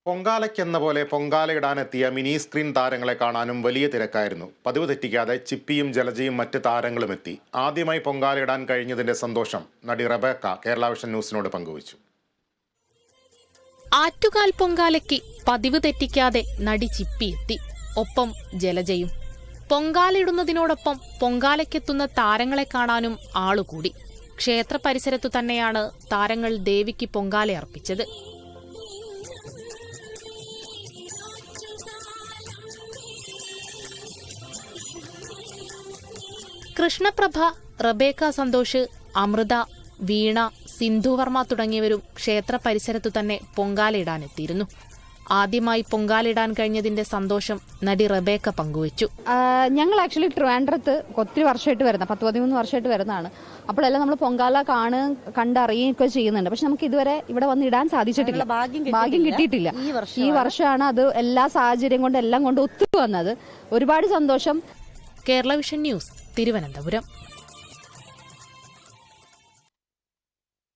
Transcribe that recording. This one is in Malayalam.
പൊങ്കാലയ്ക്കെന്ന പോലെ പൊങ്കാലയിടാനെത്തിയ മിനി സ്ക്രീൻ താരങ്ങളെ കാണാനും വലിയ തിരക്കായിരുന്നു. പതിവ് തെറ്റിക്കാതെ ചിപ്പിയും ജലജയും മറ്റ് താരങ്ങളും എത്തി. ആദ്യമായി പൊങ്കാലയിടാൻ കഴിഞ്ഞതിന്റെ സന്തോഷം നടി റബേക്ക കേരള വിഷൻ ന്യൂസിനോട് പങ്കുവച്ചു. ആറ്റുകാൽ പൊങ്കാലയ്ക്ക് പതിവ് തെറ്റിക്കാതെ നടി ചിപ്പി എത്തി, ഒപ്പം ജലജയും. പൊങ്കാലയിടുന്നതിനോടൊപ്പം പൊങ്കാലയ്ക്കെത്തുന്ന താരങ്ങളെ കാണാനും ആളുകൂടി. ക്ഷേത്ര പരിസരത്തു തന്നെയാണ് താരങ്ങൾ ദേവിക്ക് പൊങ്കാല അർപ്പിച്ചത്. കൃഷ്ണപ്രഭ, റബേക്ക സന്തോഷ്, അമൃത, വീണ, സിന്ധുവർമ്മ തുടങ്ങിയവരും ക്ഷേത്ര പരിസരത്തു തന്നെ പൊങ്കാലയിടാനെത്തിയിരുന്നു. ആദ്യമായി പൊങ്കാലയിടാൻ കഴിഞ്ഞതിന്റെ സന്തോഷം നടി റബേക്ക പങ്കുവച്ചു. ഞങ്ങൾ ആക്ച്വലി ട്രിവാൻഡ്രത്ത് ഒത്തിരി വർഷമായിട്ട് വരുന്ന 10-13 വർഷമായിട്ട് വരുന്നതാണ്. അപ്പോഴെല്ലാം നമ്മൾ പൊങ്കാല കണ്ടറിയുകയൊക്കെ ചെയ്യുന്നുണ്ട്. പക്ഷെ നമുക്ക് ഇതുവരെ ഇവിടെ വന്ന് ഇടാൻ സാധിച്ചിട്ടില്ല, ഭാഗ്യം കിട്ടിയിട്ടില്ല. ഈ വർഷമാണ് അത് എല്ലാ സാഹചര്യം കൊണ്ട് എല്ലാം കൊണ്ട് ഒത്തു വന്നത്. ഒരുപാട് സന്തോഷം. Kerala vision news, Thiruvananthapuram.